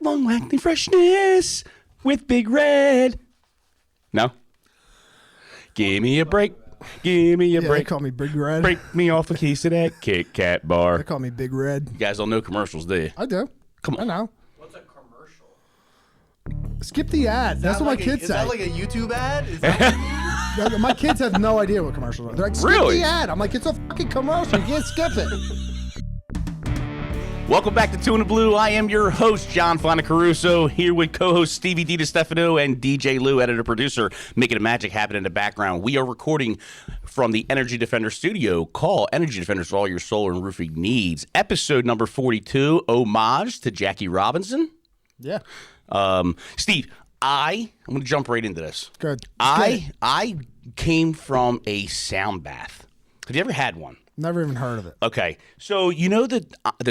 long-lasting freshness with Big Red. No? Give me a break. Give me a break. They call me Big Red. Break me off a case of that Kit Kat bar. They call me Big Red. You guys don't know commercials, do you? I do. Come on. I know. What's a commercial? Skip the ad. That's what my kids Is say. that like a YouTube ad? Is that My kids have no idea what commercials are. They're like, skip Really? the ad. I'm like, it's a fucking commercial. You can't skip it. Welcome back to Tuna Blue. I am your host, John Flounder Caruso, here with co-host Stevie D. DeStefano and DJ Lou, editor-producer, making the magic happen in the background. We are recording from the Energy Defender studio. Call Energy Defenders for all your solar and roofing needs. Episode number 42, homage to Jackie Robinson. Yeah. Steve, I'm going to jump right into this. Good. I came from a sound bath. Have you ever had one? Never even heard of it. Okay, so you know the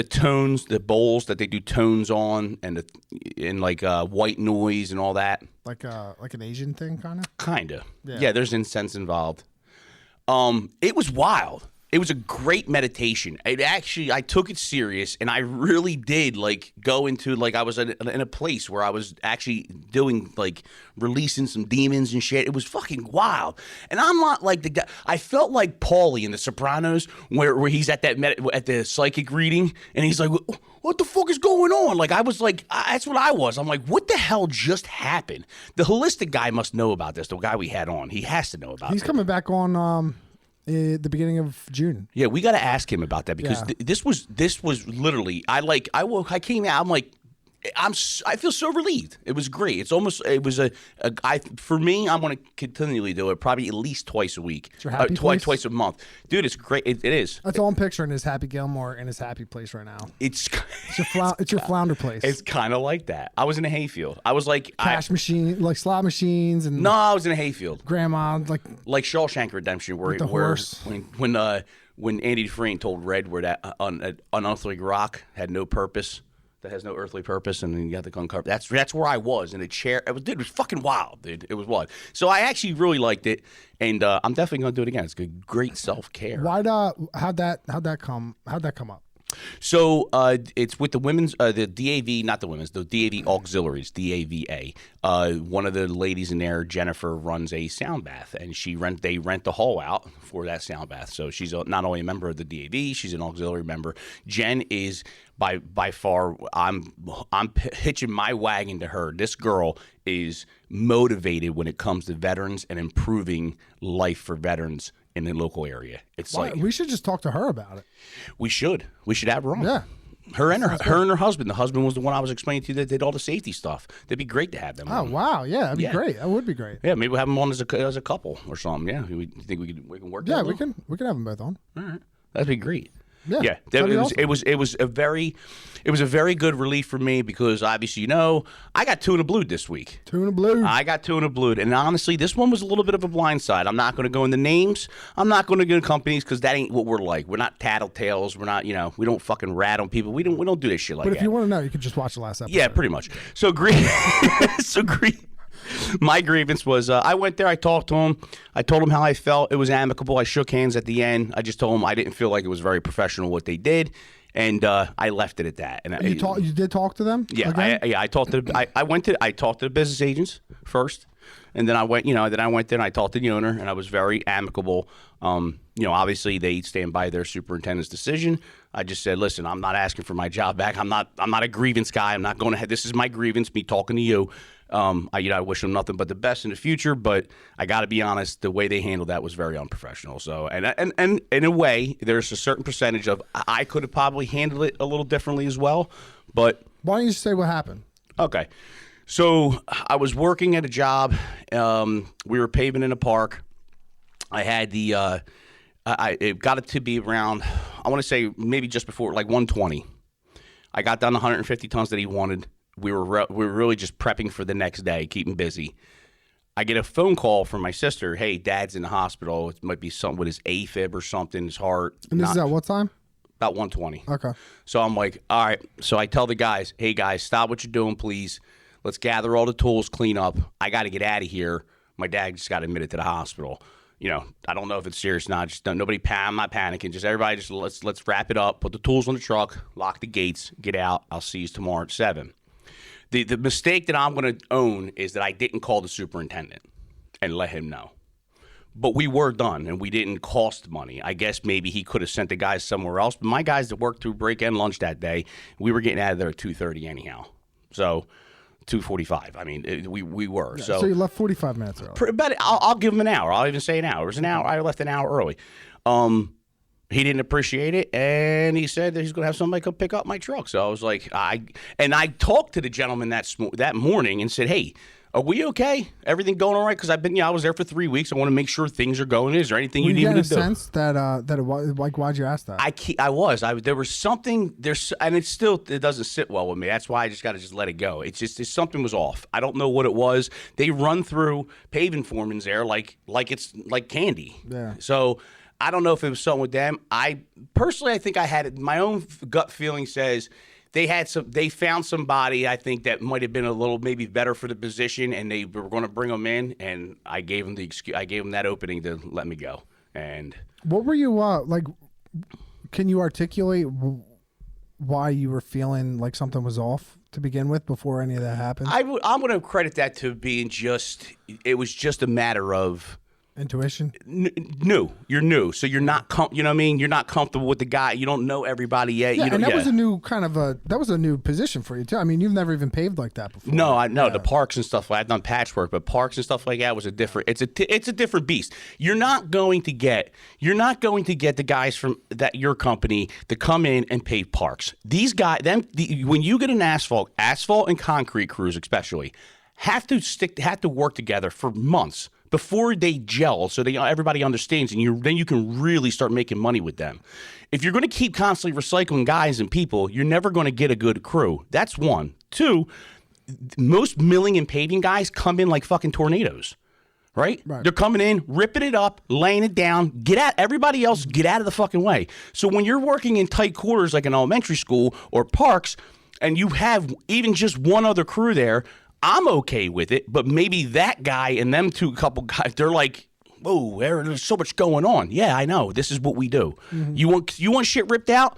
tones, the bowls that they do tones on, and white noise and all that. Like an Asian thing, kind of. Kinda. Yeah. Yeah, there's incense involved. It was wild. It was a great meditation. I took it serious, and I really did go into I was in a place where I was actually doing releasing some demons and shit. It was fucking wild, and I'm not like the guy. I felt like Paulie in The Sopranos, where he's at at the psychic reading, and he's like, "What the fuck is going on?" I was like, that's what I was. I'm like, what the hell just happened? The holistic guy must know about this. The guy we had on, he has to know about. He's coming back on. The beginning of June. Yeah, we got to ask him about that because this was literally I came out. I'm like, I feel so relieved. It was great. For me, I want to continually do it, probably at least twice a week, It's your happy place? twice a month, dude. It's great. It is. That's all I'm picturing is Happy Gilmore in his happy place right now. It's Your Flounder place. It's kind of like that. I was in a hayfield. I was like Cash machine, like slot machines, and No, I was in a hayfield. grandma, Like Shawshank Redemption, where With the horse. when Andy Dufresne told Red where that unearthly rock had no purpose, that has no earthly purpose, and then you got to uncover. That's where I was in a chair. It was fucking wild, dude. It was wild. So I actually really liked it, and I'm definitely gonna do it again. It's good, great self care. how'd that come up? So it's with the women's, the DAV, not the women's, the DAV auxiliaries, DAVA. One of the ladies in there, Jennifer, runs a sound bath, and they rent the hall out for that sound bath. So she's not only a member of the DAV, she's an auxiliary member. Jen is by far, I'm hitching my wagon to her. This girl is motivated when it comes to veterans and improving life for veterans in the local area. It's We should just talk to her about it. we should have her on. Yeah. Her and her husband. The husband was the one I was explaining to you that did all the safety stuff. That'd be great to have them. Oh on. wow, yeah, that'd be Yeah. great. That would be great. Yeah, maybe we'll have them on as a couple or something. Yeah, you think we can work? Yeah, that we out? can have them both on. All right, that'd be great. Yeah, It that'd be was awesome. it was a very good relief for me because obviously I got Tuna Blued this week. Tuna Blue. I got Tuna Blued, and honestly, this one was a little bit of a blind side. I'm not going to go into names. I'm not going to go into companies because that ain't what we're like. We're not tattletales. We're not, we don't fucking rat on people. We don't do this shit like that. But if you want to know, you can just watch the last episode. Yeah, pretty much. So my grievance was I went there. I talked to him. I told him how I felt. It was amicable. I shook hands at the end. I just told him I didn't feel like it was very professional what they did, and I left it at that. And You did talk to them? yeah, again? I talked to. I talked to the business agents first, and then I went. Then I went there and I talked to the owner, and I was very amicable. Obviously they stand by their superintendent's decision. I just said, listen, I'm not asking for my job back. I'm not a grievance guy. I'm not going to. This is my grievance. Me talking to you. I wish them nothing but the best in the future, but I got to be honest, the way they handled that was very unprofessional. So, and in a way, there's a certain percentage of I could have probably handled it a little differently as well, but Why don't you say what happened? okay. So I was working at a job. We were paving in a park. I had it got it to be around, I want to say maybe just before, 120. I got down to 150 tons that he wanted. We were really just prepping for the next day, keeping busy. I get a phone call from my sister. Hey, Dad's in the hospital. It might be something with his AFib or something, his heart. And this is at what time? About 120. Okay. So I'm like, all right. So I tell the guys, hey, guys, stop what you're doing, please. Let's gather all the tools, clean up. I got to get out of here. My dad just got admitted to the hospital. I don't know if it's serious or not. Just nobody. I'm not panicking. Just everybody. Just let's wrap it up. Put the tools on the truck. Lock the gates. Get out. I'll see you tomorrow at 7. The mistake that I'm going to own is that I didn't call the superintendent and let him know. But we were done, and we didn't cost money. I guess maybe he could have sent the guys somewhere else. But my guys that worked through break and lunch that day, we were getting out of there at 2:30 anyhow. So 2:45. I mean, we were. So you left 45 minutes early. But I'll give him an hour. I'll even say an hour. It was an hour. I left an hour early. He didn't appreciate it, and he said that he's going to have somebody come pick up my truck. So I was like, I talked to the gentleman that morning and said, hey, are we okay? Everything going all right? Because I was there for 3 weeks. I want to make sure things are going. Is there anything you need me to do? You get a sense that it was, like, why'd you ask that? There was something there's, and it doesn't sit well with me. That's why I just got to let it go. It's something was off. I don't know what it was. They run through paving foremans there like it's like candy. Yeah. So I don't know if it was something with them. I think I had it. My own gut feeling says they found somebody, I think, that might have been a little maybe better for the position, and they were going to bring them in, and I gave them that opening to let me go. And what were you like? Can you articulate why you were feeling like something was off to begin with before any of that happened? I'm going to credit that to being it was just a matter of intuition. New. You're new, so you're not you know what I mean. You're not comfortable with the guy. You don't know everybody yet. Yeah, and that was a new position for you too. I mean, you've never even paved like that before. No, the parks and stuff. I've done patchwork, but parks and stuff like that was a different. It's a different beast. You're not going to get the guys from your company to come in and pave parks. These guys, when you get an asphalt and concrete crews especially have to work together for months before they gel, so everybody understands, and then you can really start making money with them. If you're going to keep constantly recycling guys and people, you're never going to get a good crew. That's one. Two, most milling and paving guys come in like fucking tornadoes, right? They're coming in, ripping it up, laying it down. Everybody else get out of the fucking way. So when you're working in tight quarters like an elementary school or parks, and you have even just one other crew there, I'm okay with it, but maybe that guy and them couple guys, they're like, whoa, there's so much going on. Yeah, I know. This is what we do. Mm-hmm. You want shit ripped out?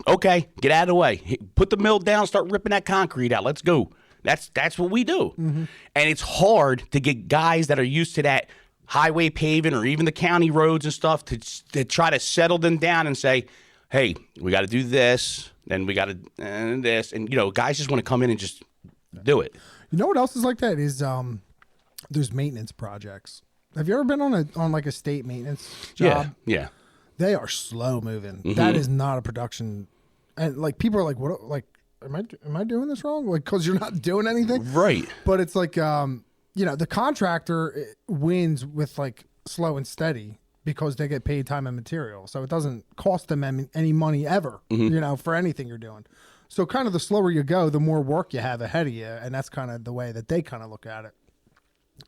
Okay, get out of the way. Put the mill down, start ripping that concrete out. Let's go. That's what we do. Mm-hmm. And it's hard to get guys that are used to that highway paving or even the county roads and stuff to try to settle them down and say, hey, we got to do this, and we got to this. And, guys just want to come in and just do it. You know what else is like that is there's maintenance projects. Have you ever been on like a state maintenance job? Yeah. They are slow moving. Mm-hmm. That is not a production, and like people are like, what? Like, am I doing this wrong? Like, because you're not doing anything, right? But it's like, the contractor wins with like slow and steady because they get paid time and material, so it doesn't cost them any money ever. Mm-hmm. For anything you're doing. So kind of the slower you go, the more work you have ahead of you, and that's kind of the way that they kind of look at it.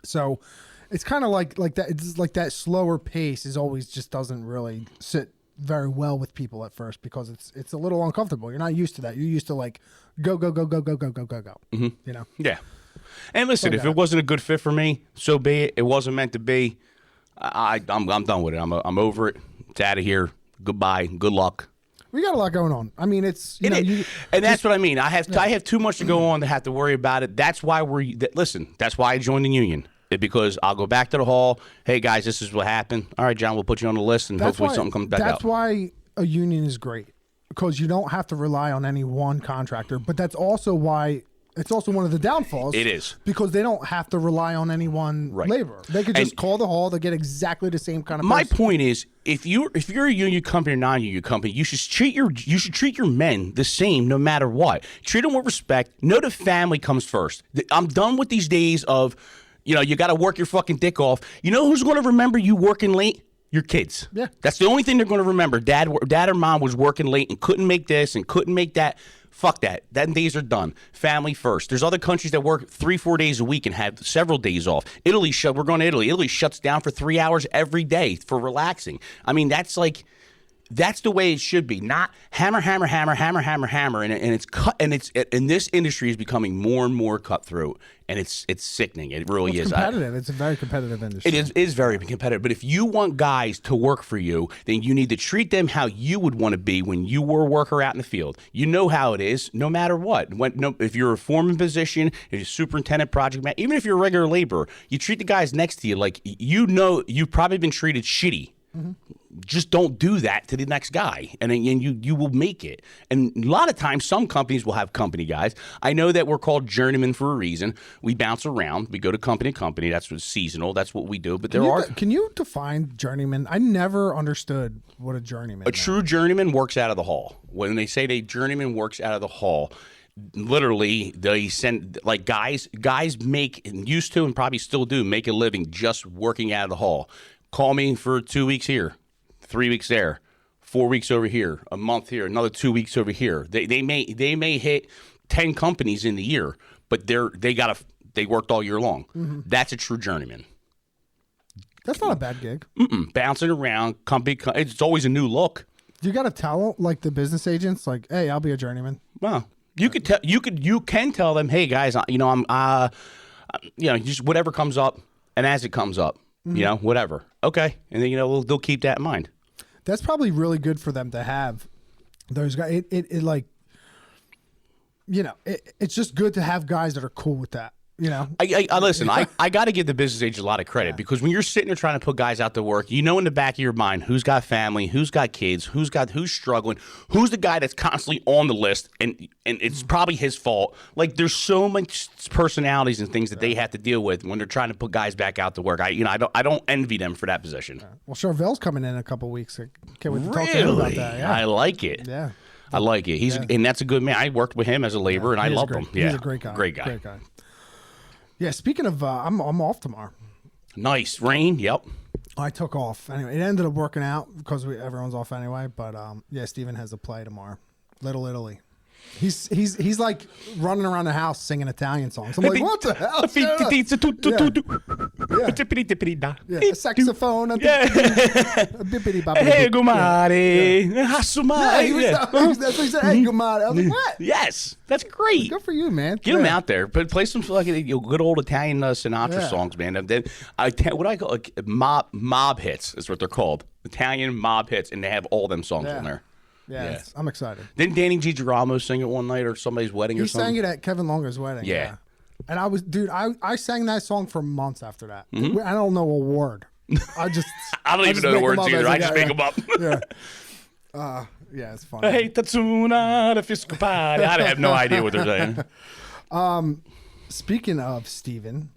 So it's kind of like that. It's like that slower pace is always just doesn't really sit very well with people at first because it's a little uncomfortable. You're not used to that. You're used to like go. Mm-hmm. Yeah. And listen, if it wasn't a good fit for me, so be it. It wasn't meant to be. I'm done with it. I'm over it. It's out of here. Goodbye. Good luck. We got a lot going on. I mean, and that's what I mean. I have too much to go on to have to worry about it. That's why that's why I joined the union. Because I'll go back to the hall. Hey guys, this is what happened. All right, John, we'll put you on the list, and hopefully something comes back out. That's why a union is great, because you don't have to rely on any one contractor. But that's also why it's also one of the downfalls. It is because they don't have to rely on any one labor. They could just call the hall. They get exactly the same kind of. My point is, if you're a union company or non-union company, you should treat your men the same no matter what. Treat them with respect. Know the family comes first. I'm done with these days of, you got to work your fucking dick off. You know who's going to remember you working late? Your kids. Yeah. That's the only thing they're going to remember. Dad or mom was working late and couldn't make this and couldn't make that. Fuck that. Them days are done. Family first. There's other countries that work 3-4 days a week and have several days off. We're going to Italy. Italy shuts down for 3 hours every day for relaxing. I mean, that's like, That's the way it should be. Not hammer, hammer, hammer, hammer, hammer, hammer, and it's cut. And this industry is becoming more and more cutthroat, and it's sickening. It really is. Competitive. It's a very competitive industry. It is very competitive. But if you want guys to work for you, then you need to treat them how you would want to be when you were a worker out in the field. You know how it is, no matter what. If you're a foreman position, if you're superintendent, project man, even if you're a regular laborer, you treat the guys next to you like you've probably been treated shitty. Mm-hmm. Just don't do that to the next guy, and you will make it. And a lot of times, some companies will have company guys. I know that we're called journeymen for a reason. We bounce around. We go to company to company. That's what's seasonal. That's what we do. But Can you define journeyman? I never understood what a journeyman. True journeyman works out of the hall. When they say journeyman works out of the hall, literally they send like guys make and used to and probably still do make a living just working out of the hall. Call me for 2 weeks here, 3 weeks there, 4 weeks over here, a month here, another 2 weeks over here. They may hit 10 companies in the year, but they worked all year long. Mm-hmm. That's a true journeyman. That's not a bad gig. Bouncing around, company, it's always a new look. You got to tell like the business agents, like, hey, I'll be a journeyman. Well, you can tell them, hey guys, I'm just whatever comes up, and as it comes up. Mm-hmm. Whatever. Okay. And then, they'll keep that in mind. That's probably really good for them to have those guys. It's just good to have guys that are cool with that. I listen. I got to give the business agents a lot of credit because when you're sitting there trying to put guys out to work, in the back of your mind who's got family, who's got kids, who's struggling, who's the guy that's constantly on the list, and it's probably his fault. Like there's so much personalities and things that they have to deal with when they're trying to put guys back out to work. I don't envy them for that position. Well, Charvel's coming in a couple weeks. Can't wait to talk to him about that. Yeah. I like it. Yeah. I like it. And that's a good man. I worked with him as a laborer, and I loved him. Yeah, he's a great guy. Great guy. Yeah, speaking of, I'm off tomorrow. Nice. Rain, yep. I took off. Anyway, it ended up working out because everyone's off anyway. But, Steven has a play tomorrow. Little Italy. He's like running around the house singing Italian songs. I'm like, what the hell? Yeah. Saxophone. Hey, Gumare. That's what he said. Hey, Gumare. I was like, what? Yes. That's great. Good for you, man. Get him out there. But play some fucking good old Italian Sinatra songs, man. And then what I call mob hits is what they're called. Italian mob hits, and they have all them songs on there. Yeah. I'm excited. Didn't Danny Girolamo sing it one night or somebody's wedding or something? He sang it at Kevin Longo's wedding. Yeah. And I sang that song for months after that. Mm-hmm. I don't know a word. I don't even know the words either. I just make them up. Yeah, it's fun. Hey, Tatsuna, the fiscal party. I have no idea what they're saying. Speaking of Steven,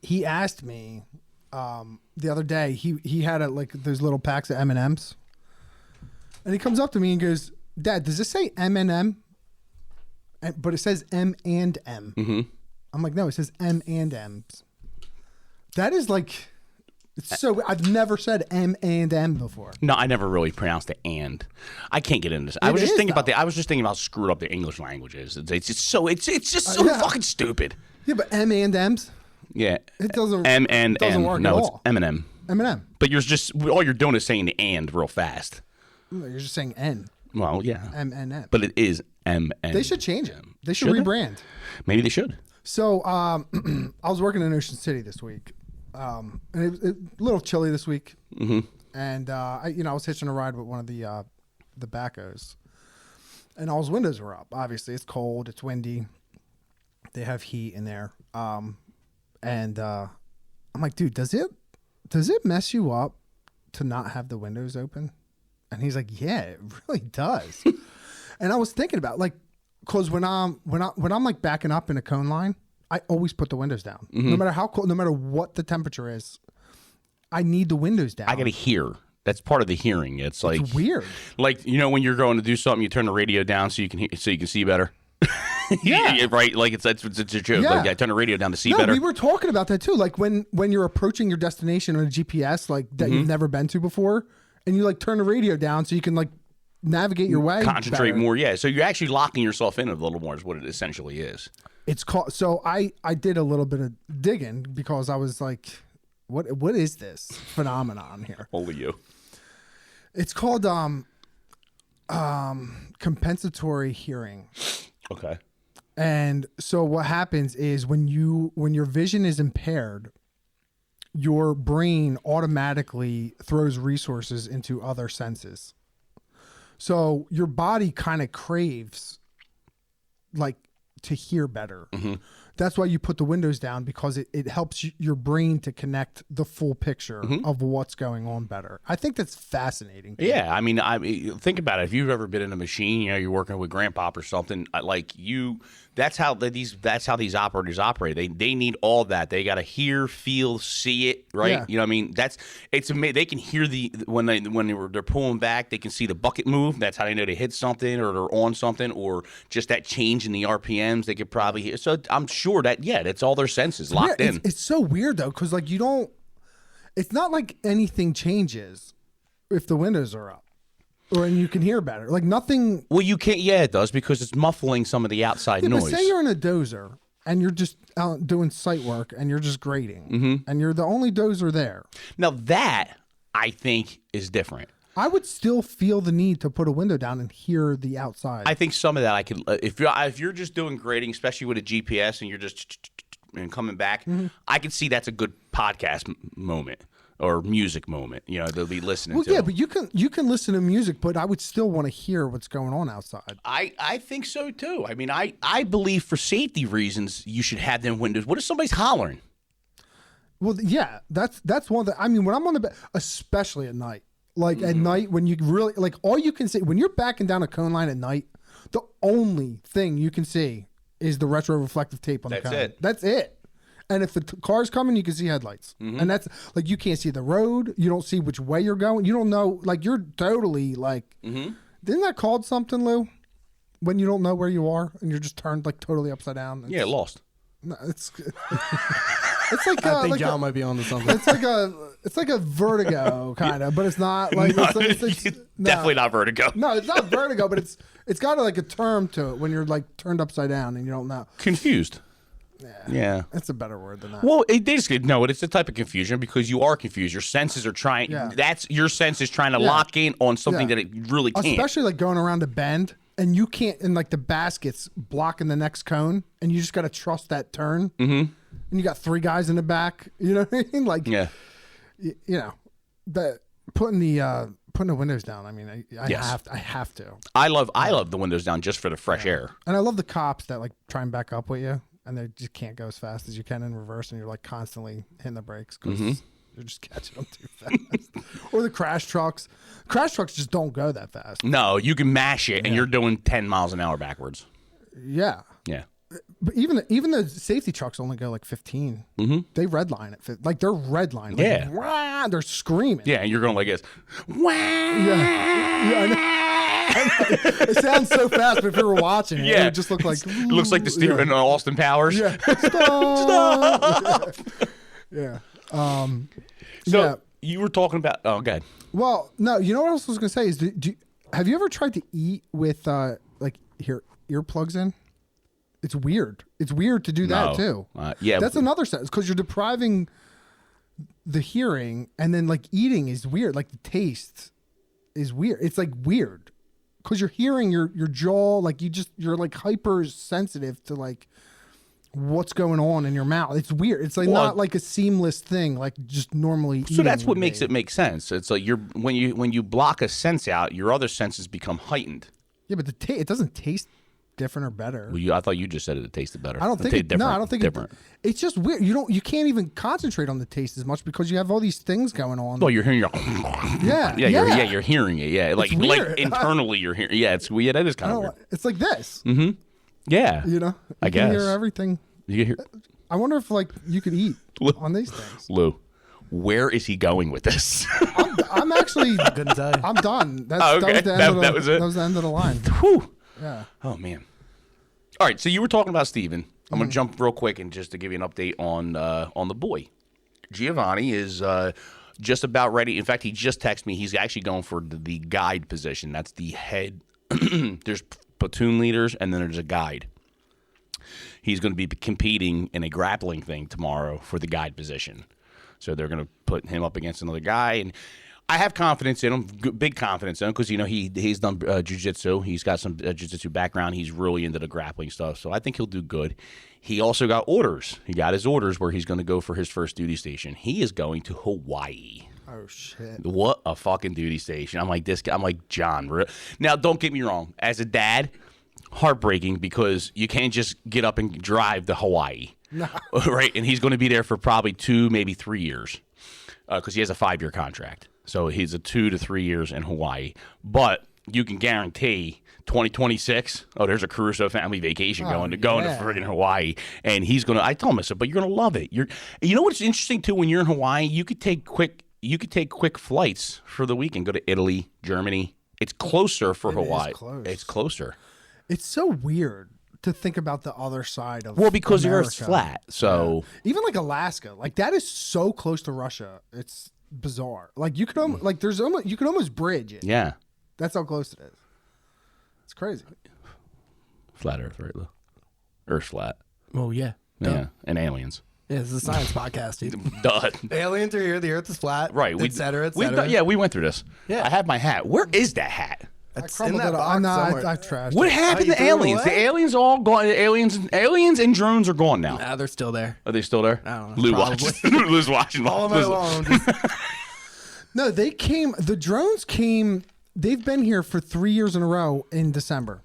he asked me the other day, he had those little packs of M&Ms. And he comes up to me and goes, Dad, does this say M&M? But it says M and M. Mm-hmm. I'm like, no, it says M and M's. That is so I've never said M and M before. No, I never really pronounced the and. I can't get into this. I was just thinking about screwed up the English languages. It's just so fucking stupid. Yeah, but M and M's. Yeah, it doesn't. M and M. Work no, at it's all. M&M. M&M. But all you're doing is saying the and real fast. You're just saying N. Well, yeah. M and M. But it is M and. They should change it. They should rebrand. Maybe they should. So I was working in Ocean City this week, and it was a little chilly this week. Mm-hmm. And I was hitching a ride with one of the backos, and all his windows were up. Obviously, it's cold, it's windy. They have heat in there, and I'm like, dude, does it mess you up to not have the windows open? And he's like, yeah, it really does. And I was thinking about because when I'm like backing up in a cone line, I always put the windows down, no matter how cold, no matter what the temperature is. I need the windows down. I gotta hear. That's part of the hearing. It's weird. Like when you're going to do something, you turn the radio down so you can see better. Yeah. Right. Like it's a joke. Yeah. Like I turn the radio down to see better. We were talking about that too. Like when you're approaching your destination on a GPS, that you've never been to before, and you turn the radio down so you can navigate your way. Concentrate better. More. Yeah. So you're actually locking yourself in a little more is what it essentially is. It's called. So I did a little bit of digging because I was like, what is this phenomenon here? Only you. It's called compensatory hearing. Okay. And so what happens is when your vision is impaired, your brain automatically throws resources into other senses. So your body kind of craves like to hear better. Mm-hmm. That's why you put the windows down, because it helps your brain to connect the full picture of what's going on better. I think that's fascinating. Yeah, I mean, think about it. If you've ever been in a machine, you're working with Grandpop or something, that's how these operators operate. They need all that. They got to hear, feel, see it, right? Yeah. You know what I mean? It's amazing. They can hear when they're pulling back, they can see the bucket move. That's how they know they hit something or they're on something, or just that change in the RPMs. They could probably hear. So I'm sure that's all their senses locked in. It's so weird though, because like it's not like anything changes if the windows are up. And you can hear better. Like nothing. Well, you can't. Yeah, it does, because it's muffling some of the outside noise. But say you're in a dozer and you're just out doing site work and you're just grading, and you're the only dozer there. Now that I think is different. I would still feel the need to put a window down and hear the outside. I think some of that I could. If you're just doing grading, especially with a GPS, and you're just and coming back, I can see that's a good podcast moment. Or music moment, they'll be listening to. Yeah, but you can listen to music, but I would still want to hear what's going on outside. I think so too. I mean, I believe for safety reasons you should have them windows. What if somebody's hollering? Well, yeah, that's one thing. I mean, when I'm on the bed, especially at night, like at night when you really like all you can see when you're backing down a cone line at night, the only thing you can see is the retroreflective tape on the cone. That's it. That's it. And if the car's coming, you can see headlights. And that's like, you can't see the road. You don't see which way you're going. You don't know, like you're totally like, isn't that called something, Lou? When you don't know where you are and you're just turned like totally upside down. Yeah, lost. No, it's like I think John might be onto something. It's like a vertigo kind of, but it's not like it's definitely not vertigo. No, it's not vertigo, but it's got like a term to it when you're like turned upside down and you don't know. Confused. Yeah. That's a better word than that. Well, it's the type of confusion because you are confused. Your senses are trying. Yeah. That's your senses trying to lock in on something that it really can't. Especially like going around a bend and you can't, and like the basket's blocking the next cone, and you just got to trust that turn. Mm-hmm. And you got three guys in the back. You know what I mean? Like, putting the windows down. I mean, I have to. I love the windows down just for the fresh air. And I love the cops that like try and back up with you. And they just can't go as fast as you can in reverse, and you're like constantly hitting the brakes because you're just catching them too fast. Or the crash trucks. Crash trucks just don't go that fast. No, you can mash it, and you're doing 10 miles an hour backwards. Yeah. Yeah. But even the safety trucks only go like 15. They redline it. Like they're redline. Like, Yeah. Wah, they're screaming. Yeah, and you're going like this. Wah! Yeah, I know. It sounds so fast, but if you were watching it, it would just look like... It looks like the steer in Austin Powers. Yeah. Stop! Yeah. So you were talking about... Oh, go ahead. Well, no, you know what else I was going to say is, have you ever tried to eat with earplugs in? It's weird. It's weird to do that too. That's another sense because you're depriving the hearing, and then like eating is weird. Like the taste is weird. It's like weird because you're hearing your jaw, like you're like hyper sensitive to like what's going on in your mouth. It's weird. It's like not like a seamless thing, like just normally. So that's what makes it make sense. It's like when you block a sense out, your other senses become heightened. Yeah, but it doesn't taste different or better. Well, I thought you just said it tasted better. I don't think different. No, I don't think different. It's just weird. You can't even concentrate on the taste as much because you have all these things going on. Well, you're hearing your you're hearing it. Yeah, like internally you're hearing. Yeah, it's weird. That is kind of weird. It's like this. Mm-hmm. Yeah, I guess. Can hear everything. You can hear. I wonder if like you could eat on these things. Lou, where is he going with this? I'm actually couldn't tell you. I'm done. Okay. That was it. That was the end of the line. Whew. Yeah. Oh man. All right, so you were talking about Steven. I'm going to jump real quick and just to give you an update on the boy. Giovanni is just about ready. In fact, he just texted me. He's actually going for the guide position. That's the head. There's platoon leaders, and then there's a guide. He's going to be competing in a grappling thing tomorrow for the guide position. So they're going to put him up against another guy. And I have confidence in him, big confidence in him, because he's done jiu-jitsu. He's got some jiu-jitsu background. He's really into the grappling stuff, so I think he'll do good. He also got orders. He got his orders where he's going to go for his first duty station. He is going to Hawaii. Oh shit! What a fucking duty station! I'm like this guy. I'm like John. Now, don't get me wrong. As a dad, heartbreaking because you can't just get up and drive to Hawaii, no. Right? And he's going to be there for probably 2, maybe 3 years, because he has a 5-year contract. So he's a 2 to 3 years in Hawaii. But you can guarantee 2026. Oh, there's a Caruso family vacation going to friggin' Hawaii, and he's gonna. I told him, I said, but you're gonna love it. You know what's interesting too? When you're in Hawaii, you could take quick flights for the weekend. Go to Italy, Germany. It's closer for Hawaii. It's closer. It's so weird to think about the other side of because America. the Earth's flat. So even like Alaska, like that is so close to Russia. It's bizarre. Like you could almost bridge it. Yeah, that's how close it is. It's crazy. Flat Earth, right? Earth's flat. Oh yeah. Yeah, and aliens. Yeah, this is a science podcast, dude. Duh. Aliens are here. The Earth is flat. Right. Et cetera, et cetera. We went through this. Yeah. I have my hat. Where is that hat? It's in that box somewhere. I trashed What it. happened you to threw it aliens? away? The aliens all gone. Aliens and drones are gone now. Nah, they're still there. Are they still there? I don't know. Lou Probably. watching. Lou's watching. All of my alone. No, they came. The drones came. They've been here for 3 years in a row in December.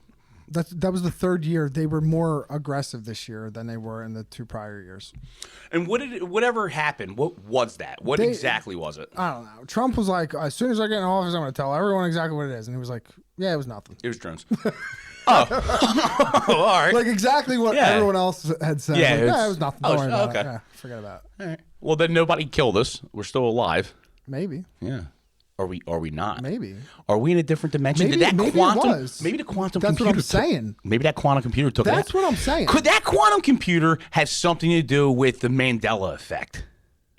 That was the third year. They were more aggressive this year than they were in the 2 prior years. And whatever happened? What was that? What exactly was it? I don't know. Trump was like, as soon as I get in office, I'm going to tell everyone exactly what it is. And he was like, yeah, it was nothing. It was drones. Oh, all right. Like exactly what everyone else had said. Yeah, Like, it was nothing. Don't worry about it. Yeah, forget about it. All right. Well, then nobody killed us. We're still alive. Maybe. Yeah. Are we not? Maybe. Are we in a different dimension? Maybe, Did that maybe quantum, it was. Maybe the quantum That's computer what I'm saying. Maybe that quantum computer took That's that. what I'm saying. Could that quantum computer have something to do with the Mandela effect?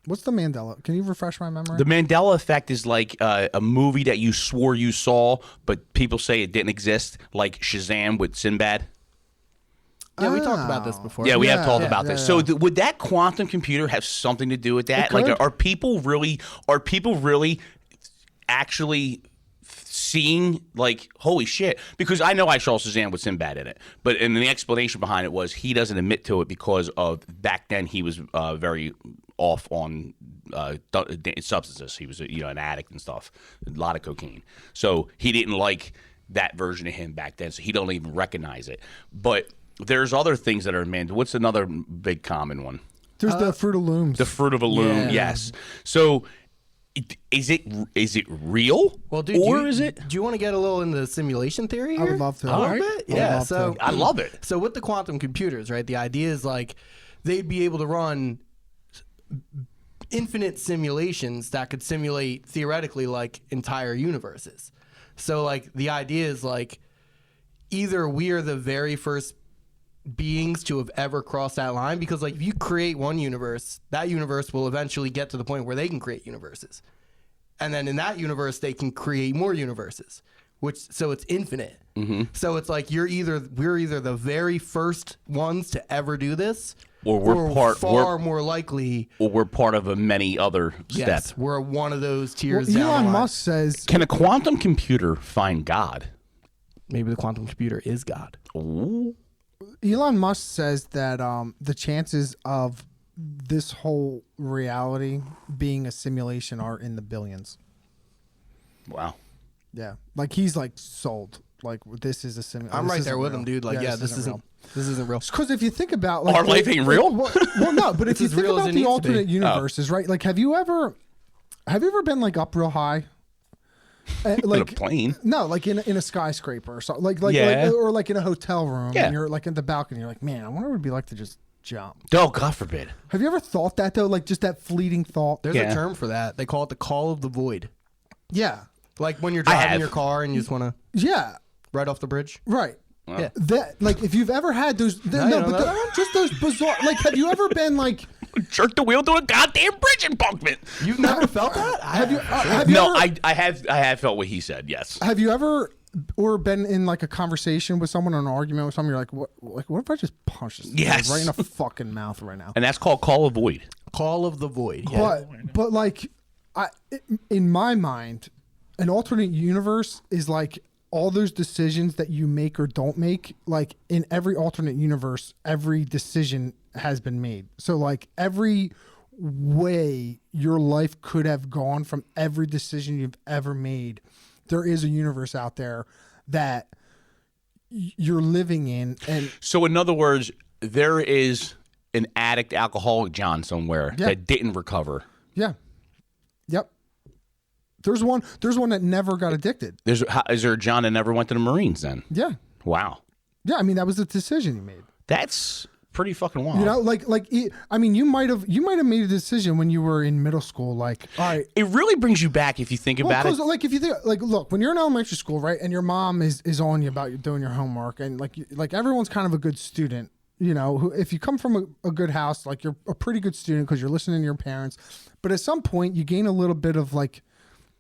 What's the Mandela? Can you refresh my memory? The Mandela effect is like a movie that you swore you saw, but people say it didn't exist, like Shazam with Sinbad. Yeah, we talked about this before. Yeah, we have talked about yeah, this. yeah. So would that quantum computer have something to do with that? It Like, could. are people really actually seeing, like, holy shit? Because I know I saw Shazam with Sinbad in it, and the explanation behind it was he doesn't admit to it because of back then he was very off on substances. He was an addict and stuff, a lot of cocaine. So he didn't like that version of him back then, so he don't even recognize it. But there's other things that are man. What's another big common one? There's the Fruit of Looms. The Fruit of a Loom, Yeah. yes. So is it real? Well, dude, is it? Do you want to get a little into the simulation theory here? I would love to. A little All right. bit? I would Yeah. love So to. I love it. So with the quantum computers, right? The idea is like they'd be able to run infinite simulations that could simulate theoretically like entire universes. So like the idea is like either we are the very first beings to have ever crossed that line, because like if you create one universe, that universe will eventually get to the point where they can create universes, and then in that universe they can create more universes, so it's infinite. So it's like we're either the very first ones to ever do this, Or we're more likely, or we're part of a many other yes, steps. we're one of those Well, tiers down the Elon line. Musk says Can a quantum computer find God? Maybe the quantum computer is God. Ooh. Elon Musk says that the chances of this whole reality being a simulation are in the billions. Wow. Yeah, like he's like sold. Like this is a simulation. I'm right there with him, dude. Like, yeah, this isn't real. Because if you think about like Our life ain't real? Well, no, but if you as think real as about it the needs to alternate be. universes, right? Like, have you ever been like up real high? In a plane. No, like in a skyscraper or something. Like Yeah. or like in a hotel room. Yeah. And you're like in the balcony. You're like, man, I wonder what it'd be like to just jump. Oh, God forbid. Have you ever thought that though? Like just that fleeting thought. There's Yeah. a term for that. They call it the call of the void. Yeah. Like when you're I driving have. your car and you just want to Yeah. right off the bridge. Right. Yeah. That like if you've ever had those you don't know just those bizarre like have you ever been like Jerk the wheel to a goddamn bridge embankment. You've never felt that? have you have you No, ever, I have felt what he said. Yes. have you ever or been in like a conversation with someone or an argument with someone? You're like, what if I just punch this guy Yes. right in the fucking mouth right now? And that's called call of void. Call of the void. Yeah. But like in my mind, an alternate universe is like all those decisions that you make or don't make. Like in every alternate universe, every decision has been made. So like every way your life could have gone from every decision you've ever made, there is a universe out there that you're living in. And so in other words, there is an addict alcoholic John somewhere that didn't recover. Yeah. Yep. There's one that never got addicted. Is there a John that never went to the Marines then? Yeah. Wow. Yeah, I mean that was the decision you made. That's pretty fucking wild. You know, I mean, you might have made a decision when you were in middle school. Like, all right, it really brings you back if you think about it. Like, if you think, like, look, when you're in elementary school, right, and your mom is on you about doing your homework, and like everyone's kind of a good student. You know, who, if you come from a good house, like you're a pretty good student because you're listening to your parents. But at some point, you gain a little bit of like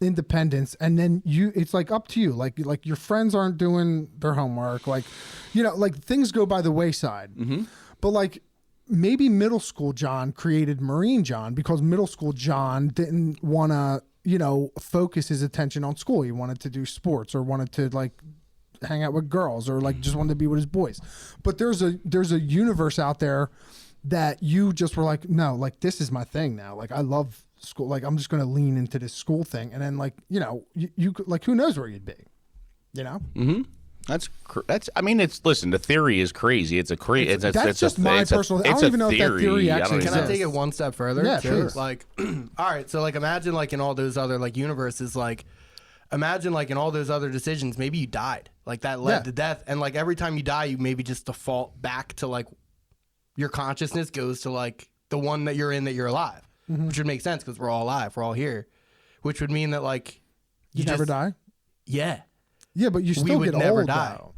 independence, and then it's like up to you. Like your friends aren't doing their homework. Like, you know, like things go by the wayside. Mm-hmm. But like maybe middle school John created Marine John because middle school John didn't want to, you know, focus his attention on school. He wanted to do sports or wanted to like hang out with girls or like just wanted to be with his boys. But there's a universe out there that you just were like, no, like this is my thing now. Like I love school. Like I'm just going to lean into this school thing. And then like, you know, you like, who knows where you'd be, you know? Mm-hmm. That's. I mean, listen. The theory is crazy. It's a crazy. That's just my personal. I don't even know if that theory actually exists. Can I take it one step further? Yeah, sure. Like, all right. So, like, imagine like in all those other like universes, like, imagine like in all those other decisions, maybe you died. Like that led to death, and like every time you die, you maybe just default back to like your consciousness goes to like the one that you're in that you're alive, which would make sense because we're all alive, we're all here, which would mean that like you never die. Yeah. Yeah, but you still would get never old, die. though.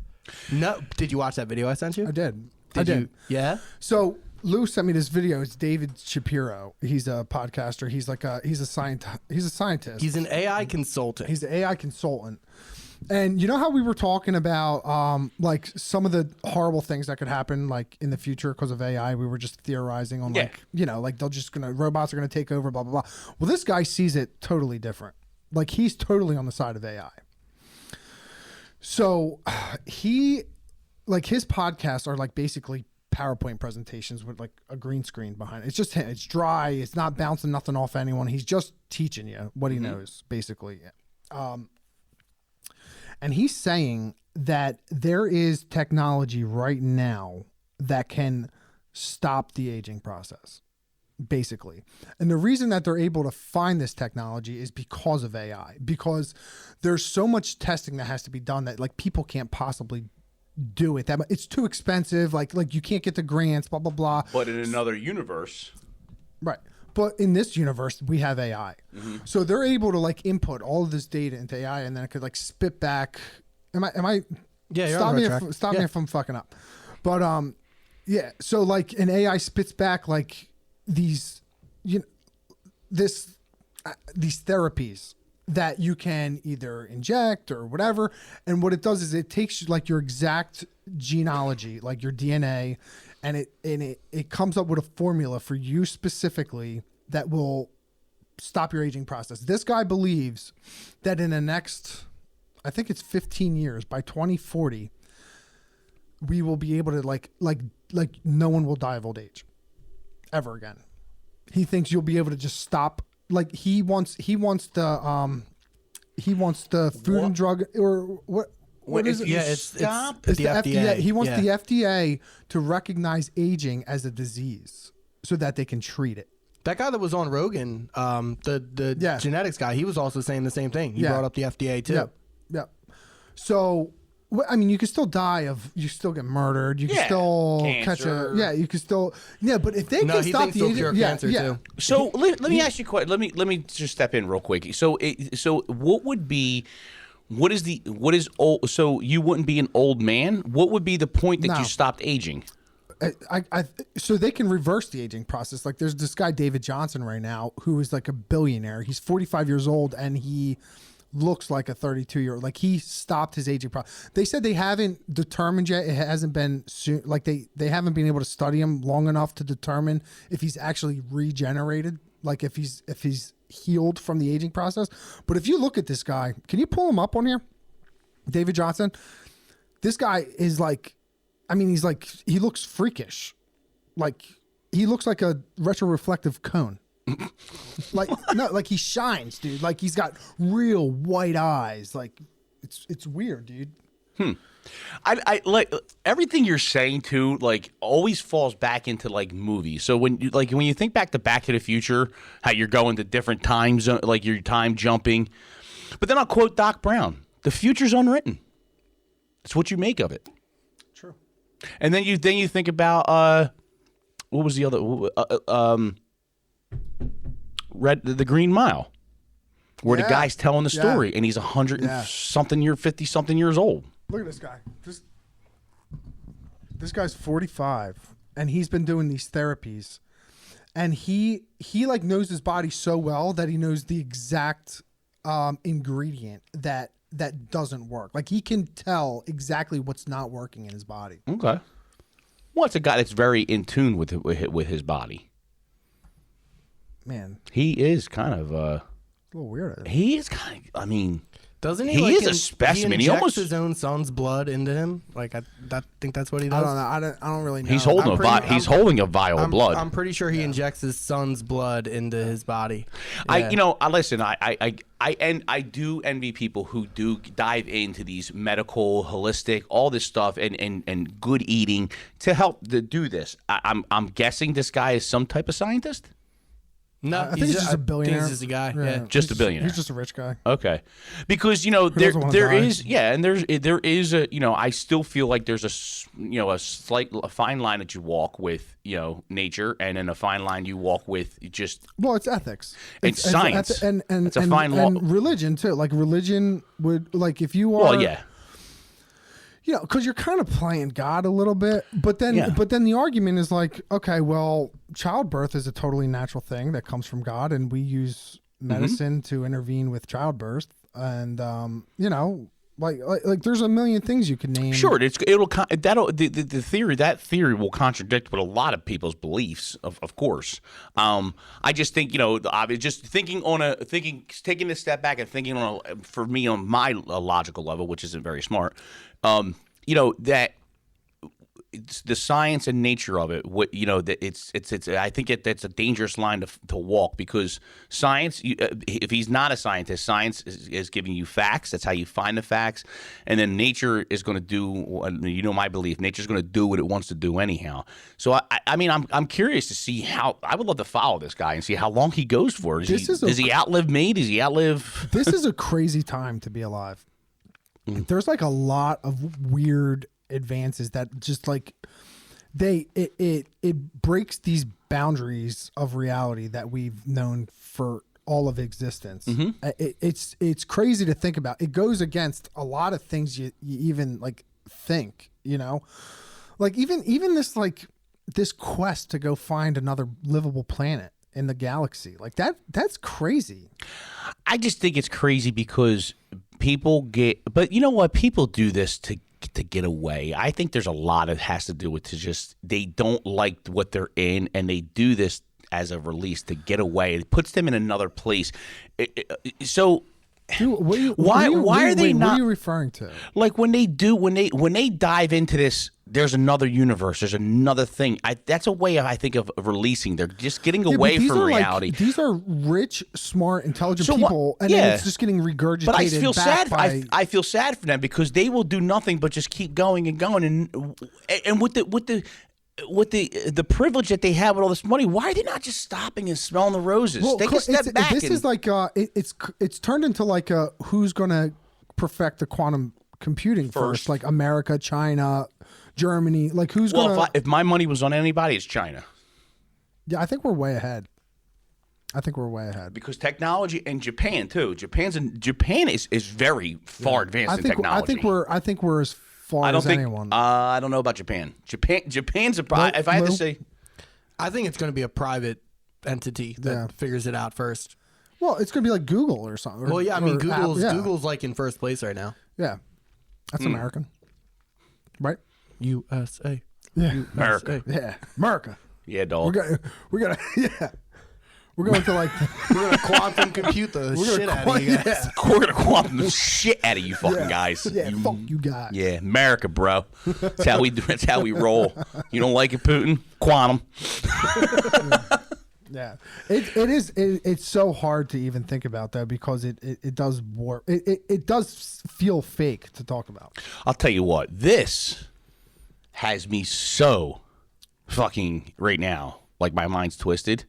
No, did you watch that video I sent you? I did. You? Yeah. So Lou sent me this video. It's David Shapiro. He's a podcaster. He's a scientist. He's an AI consultant. He's an AI consultant. And you know how we were talking about like some of the horrible things that could happen like in the future because of AI? We were just theorizing on like, you know, like robots are gonna take over, blah blah blah. Well, this guy sees it totally different. Like he's totally on the side of AI. So his podcasts are like basically PowerPoint presentations with like a green screen behind it. It's just him. It's dry. It's not bouncing nothing off anyone. He's just teaching you what he knows, basically. And he's saying that there is technology right now that can stop the aging process, basically. And the reason that they're able to find this technology is because of AI, because there's so much testing that has to be done that like people can't possibly do it. That it's too expensive. Like you can't get the grants, blah, blah, blah. But in another universe. Right. But in this universe, we have AI. Mm-hmm. So they're able to like input all of this data into AI and then it could like spit back. Am I? Yeah, you're stop on me the right if, stop me if I'm fucking up. But yeah. So like an AI spits back like these these therapies that you can either inject or whatever. And what it does is it takes like your exact genealogy, like your DNA, and it comes up with a formula for you specifically that will stop your aging process. This guy believes that in the next, I think it's 15 years, by 2040, we will be able to like no one will die of old age ever again. He thinks you'll be able to just stop. Like he wants the Food and Drug or what? What is it? Yeah, it's the FDA. He wants the FDA to recognize aging as a disease so that they can treat it. That guy that was on Rogan, the genetics guy, he was also saying the same thing. He brought up the FDA too. Yep. So, I mean, you can still you still get murdered. You can still cancer. you can still, but if they can stop the aging, cancer too. So let me ask you a question. Let me just step in real quick. So what is old? So you wouldn't be an old man. What would be the point that you stopped aging? So they can reverse the aging process. Like there's this guy David Johnson right now who is like a billionaire. He's 45 years old and he looks like a 32-year-old. Like he stopped his aging process. They said they haven't determined yet. It hasn't been like they haven't been able to study him long enough to determine if he's actually regenerated like if he's healed from the aging process. But if you look at this guy, can you pull him up on here? David Johnson. This guy is like, I mean, he's like, he looks freakish. Like, he looks like a retroreflective cone. Like, no, like he shines, dude. Like he's got real white eyes. Like it's weird, dude. I like everything you're saying too. Like always falls back into like movies. So when you think back to Back to the Future, how you're going to different time zone, like you're time jumping. But then I'll quote Doc Brown: "The future's unwritten. It's what you make of it." True. And then you think about what was the other the Green Mile, where the guy's telling the story, and he's 100 and something 50 something years old. Look at this guy. This guy's 45, and he's been doing these therapies, and he like knows his body so well that he knows the exact ingredient that doesn't work. Like he can tell exactly what's not working in his body. Okay. Well, it's a guy that's very in tune with his body. Man, He is kind of a little weird. he is kind of, I mean, Doesn't he? He like, is a specimen. He He injects almost- his own son's blood into him. Like I think that's what he does. I don't know. I don't really know. he's holding I'm holding a vial of I'm, blood. I'm pretty sure he injects his son's blood into his body. I listen. I do envy people who do dive into these medical, holistic, all this stuff, and good eating to help to do this. I'm guessing this guy is some type of scientist. No, I think he's just a billionaire. He's just a guy. Yeah. Just a billionaire. He's just a rich guy. Okay, because doesn't wanna there die? is and there is a I still feel like there's a a fine line that you walk with nature, and then a fine line you walk with just Well, it's ethics. It's science. and It's a fine law. and religion too. Like religion would like if you are. well yeah. Because you're kind of playing God a little bit, but then Yeah. the argument is like, okay, well, childbirth is a totally natural thing that comes from God, and we use medicine to intervene with childbirth, and like there's a million things you can name. Sure, the theory will contradict with a lot of people's beliefs, of course. I just think I was just taking a step back and thinking for me on my logical level, which isn't very smart. That it's the science and nature of it. That it's. I think that's a dangerous line to walk, because science. If he's not a scientist, science is giving you facts. That's how you find the facts, and then nature is going to do. My belief, nature's going to do what it wants to do anyhow. So I mean, I'm curious to see how. I would love to follow this guy and see how long he goes for. Does he outlive me? Does he outlive? This is a crazy time to be alive. There's like a lot of weird advances that just like it breaks these boundaries of reality that we've known for all of existence. It's crazy to think about. It goes against a lot of things you even like think, like even this quest to go find another livable planet in the galaxy, like that's crazy. I just think it's crazy because people but you know what? People do this to get away. I think there's a lot that has to do with they don't like what they're in, and they do this as a release to get away. It puts them in another place. So Dude, why are they not? What are you referring to? Like when they dive into this, there's another universe. There's another thing. That's a way I think of releasing. They're just getting away from reality. These are rich, smart, intelligent So people, and then it's just getting regurgitated. But I feel sad. By... I feel sad for them because they will do nothing but just keep going and going. And with the privilege that they have with all this money, why are they not just stopping and smelling the roses? Take a step back. This is like it's turned into like who's going to perfect the quantum computing first? Like America, China, Germany. Like who's going to? If my money was on anybody, it's China. Yeah, I think we're way ahead. Because technology, and Japan too. Japan is very far advanced in technology. I think we're as far as anyone. I don't know about Japan. Japan's if I had to say, I think it's going to be a private entity that figures it out first. Well, it's going to be like Google or something. Well, yeah, I mean, Google's like in first place right now. Yeah, that's American, right? USA. Yeah, America. Yeah, America. Yeah, dog. We got yeah. We're going to like We're gonna quantum compute the shit out of you guys. Yeah. We're gonna quantum the shit out of you fucking guys. Yeah, fuck you guys. Yeah, America, bro. That's how we do. That's how we roll. You don't like it, Putin? Quantum. Yeah, it's so hard to even think about though because it does warp. It does feel fake to talk about. I'll tell you what. This has me so fucking right now, like my mind's twisted,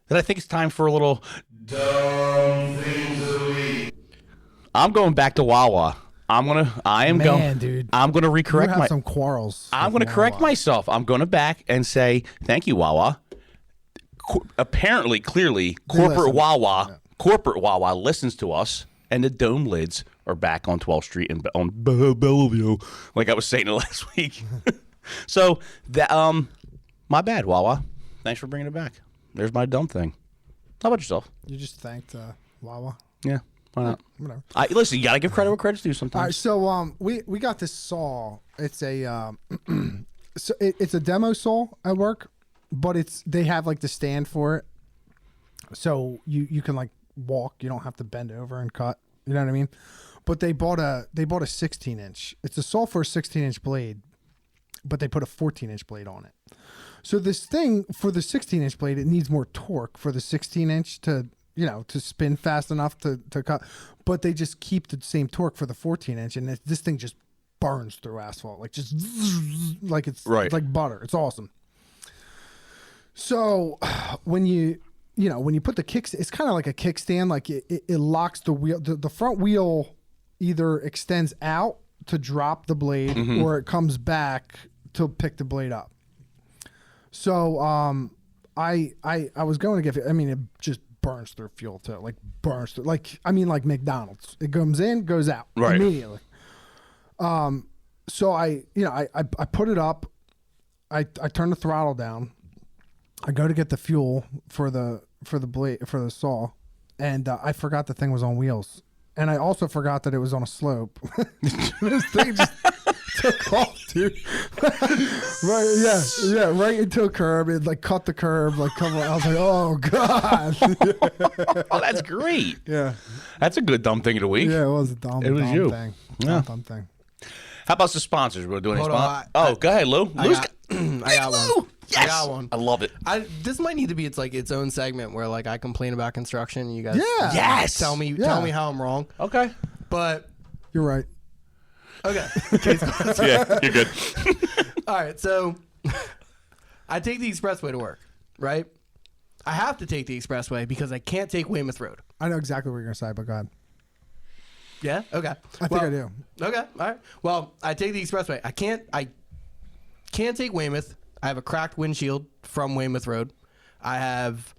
that I think it's time for a little dumb things of the week. I'm going back to Wawa. I'm gonna Dude. I'm gonna You recorrect have some quarrels. I'm with gonna correct Wawa. myself. I'm gonna back and say thank you, Wawa. Apparently, clearly, listen. corporate Wawa listens to us, and the dome lids are back on 12th Street and on Bellevue, like I was saying it last week. So that my bad, Wawa. Thanks for bringing it back. There's my dumb thing. How about yourself? You just thanked Wawa. Yeah, why not? Whatever. Listen, you gotta give credit where credit's due All right, sometimes. so we got this saw. It's a it's a demo saw at work, but they have like the stand for it, so you can like walk. You don't have to bend over and cut. You know what I mean? But they bought a 16-inch. It's a saw for a 16-inch blade, but they put a 14-inch blade on it. So this thing for the 16-inch blade, it needs more torque for the 16-inch to spin fast enough to cut. But they just keep the same torque for the 14-inch, and this thing just burns through asphalt, like just like it's like butter. It's awesome. So when you put the kicks, it's kind of like a kickstand. Like it locks the wheel. The front wheel either extends out to drop the blade, or it comes back to pick the blade up. So I was going to give it. I mean, it just burns through fuel too. Like burns through. Like McDonald's. It comes in, goes out immediately. So I put it up. I turn the throttle down. I go to get the fuel for the blade for the saw, and I forgot the thing was on wheels, and I also forgot that it was on a slope. This thing just took off, dude. Right into a curb. It like cut the curb, like I was like, oh god. Oh, that's great. Yeah, That's a good dumb thing of the week. yeah, it was a dumb. It was dumb you. thing. Yeah. Dumb thing. How about the sponsors? We're doing any Hold on, sponsors. Go ahead, Lou. I Lou's got Lou! one. Yes. I got one. I love it. This might need to be its own segment where like I complain about construction and you guys Yeah. Yes. tell me how I'm wrong. Okay. But You're right. okay. Yeah, you're good. All right, so I take the expressway to work, right? I have to take the expressway because I can't take Weymouth Road. I know exactly what you're gonna say, but go ahead. Yeah? Okay. I think I do. Okay. All right. Well, I take the expressway. I can't take Weymouth. I have a cracked windshield from Weymouth Road. I have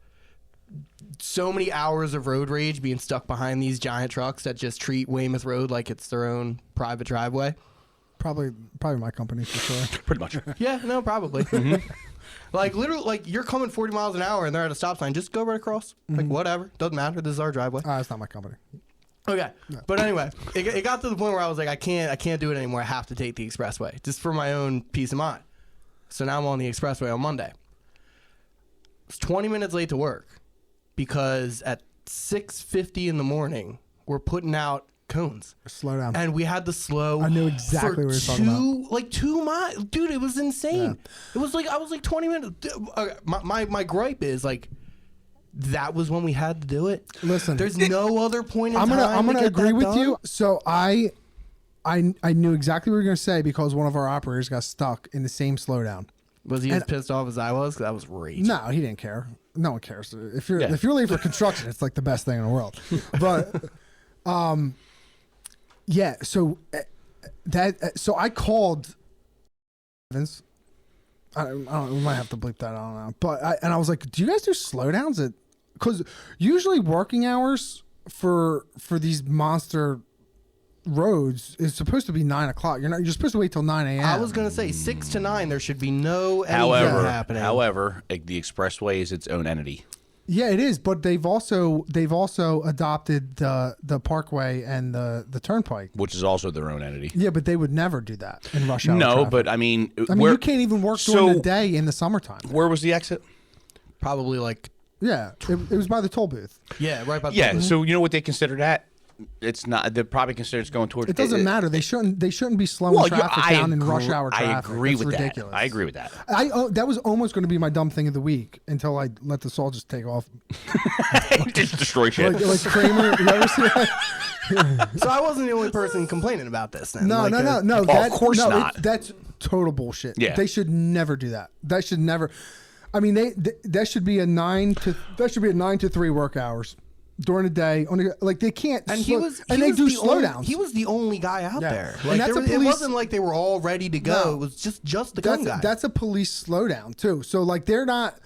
so many hours of road rage being stuck behind these giant trucks that just treat Weymouth Road like it's their own private driveway. Probably my company for sure. Pretty much. Yeah, no, probably. Like literally, like you're coming 40 miles an hour and they're at a stop sign. Just go right across. Like whatever, doesn't matter. This is our driveway. It's not my company. Okay, but anyway, it got to the point where I was like, I can't do it anymore. I have to take the expressway just for my own peace of mind. So now I'm on the expressway on Monday. It's 20 minutes late to work because at 6:50 in the morning we're putting out cones. Slow down. And we had to slow. I knew exactly for what you were talking about. Like 2 miles, dude. It was insane. It was like I was like 20 minutes. My gripe is like that was when we had to do it. Listen, there's no other point in I'm time. gonna to get agree that with done. you. So I knew exactly what you were gonna say because one of our operators got stuck in the same slowdown. Was he as pissed off as I was? 'Cause that was rage. No, he didn't care. No one cares. If you're late for construction, it's like the best thing in the world. But yeah. So so I called Vince. I don't. We might have to bleep that. I don't know. But I was like, do you guys do slowdowns? Because usually working hours for these monster roads is supposed to be 9 o'clock. You're supposed to wait till 9 a.m. I was gonna say 6 to 9. There should be no anything happening. However, the expressway is its own entity. Yeah, it is. But they've also adopted the parkway and the turnpike, Which is also their own entity. Yeah, but they would never do that in rush hour. No, traffic. but I mean, you can't even work during the day in the summertime. Where was the exit? Probably like Yeah, it was by the toll booth. Yeah, right by the Yeah. So you know what they consider that? It's not. They're probably considered it's going towards. It doesn't matter. They shouldn't be slowing traffic down in rush hour traffic. I agree That's with ridiculous. that. I agree with that. That was almost going to be my dumb thing of the week until I let the Saul just take off. Just destroy shit. Like Kramer. You ever see that? So I wasn't the only person complaining about this. Then. No. of course not. That's total bullshit. Yeah. They should never do that. That should never. I mean, that should be a 9 to 3 work hours during the day. Like they can't. And they do slowdowns. He was the only guy out there. And Like that's it wasn't like they were all ready to go. No. It was just the gun guy. That's a police slowdown too. So like they're not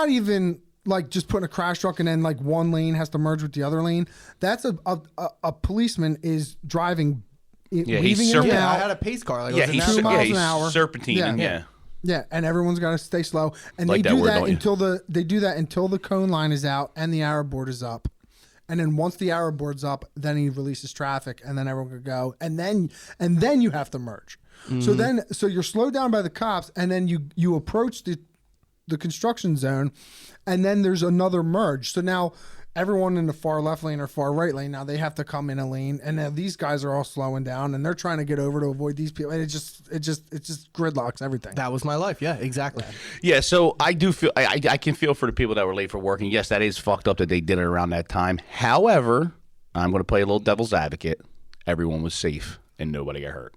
even like just putting a crash truck and then like one lane has to merge with the other lane. That's a policeman is driving. Yeah, weaving he's in and yeah, I out. had a pace car. Like, Yeah, it was he's an 2 miles he's an hour. serpentining. Yeah. Yeah, and everyone's got to stay slow, and Like they that do word, that don't you? until the cone line is out and the arrow board is up, and then once the arrow board's up, then he releases traffic, and then everyone could go, and then you have to merge. So you're slowed down by the cops, and then you approach the construction zone, and then there's another merge. So now everyone in the far left lane or far right lane, now they have to come in a lane, and now these guys are all slowing down, and they're trying to get over to avoid these people, and it just gridlocks everything. That was my life. Yeah, exactly. Yeah, so I do feel I can feel for the people that were late for work, and yes, that is fucked up that they did it around that time. However, I'm going to play a little devil's advocate. Everyone was safe and nobody got hurt.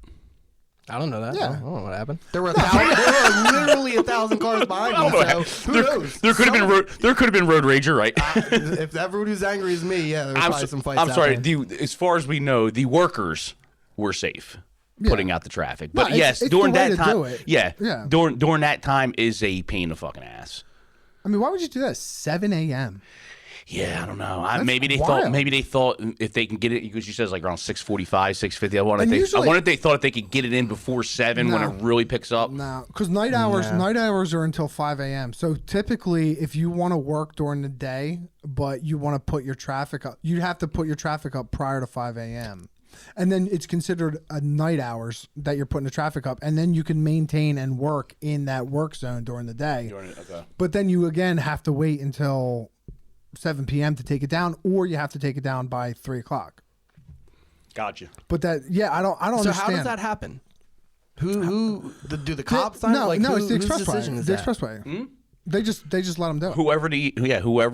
I don't know that. Yeah. I don't know what happened. There were literally 1,000 cars behind me. So who knows? There could have been road rager, right? If everyone who's angry is me, yeah, there's probably some fights. I'm sorry. out there. As far as we know, the workers were safe putting out the traffic. No, But yes, it's during the way that to time, do it. yeah, Yeah. during that time is a pain in the fucking ass. I mean, why would you do that at 7 a.m.? Yeah, I don't know. That's Maybe they wild. thought if they can get it, because she says like around 6:45, 6:50. I wonder And if usually- they thought if they could get it in before 7 when No. it really picks up. No, because night hours are until 5 a.m. So typically, if you want to work during the day, but you want to put your traffic up, you'd have to put your traffic up prior to 5 a.m. And then it's considered a night hours that you're putting the traffic up, and then you can maintain and work in that work zone during the day. Okay. But then you again have to wait until 7 p.m. to take it down, or you have to take it down by 3 o'clock. Gotcha. But that, yeah, I don't So understand. how does that happen? Do the cops sign? No, Like, no, it's the whose decision expressway. is The that? expressway. They just let them do it. Whoever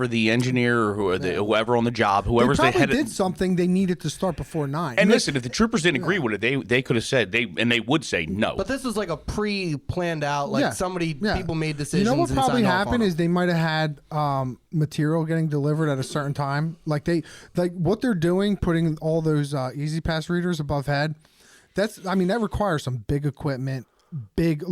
the engineer or whoever on the job, whoever's They the probably head did of. something they needed to start before 9. And listen, if the troopers didn't agree with it, they could have said they would say no. But this was like a pre-planned out. Like people made decisions. You know what and probably signed off on happened them. is they might have had material getting delivered at a certain time. Like what they're doing, putting all those Easy Pass readers above head. That requires some big equipment. Big,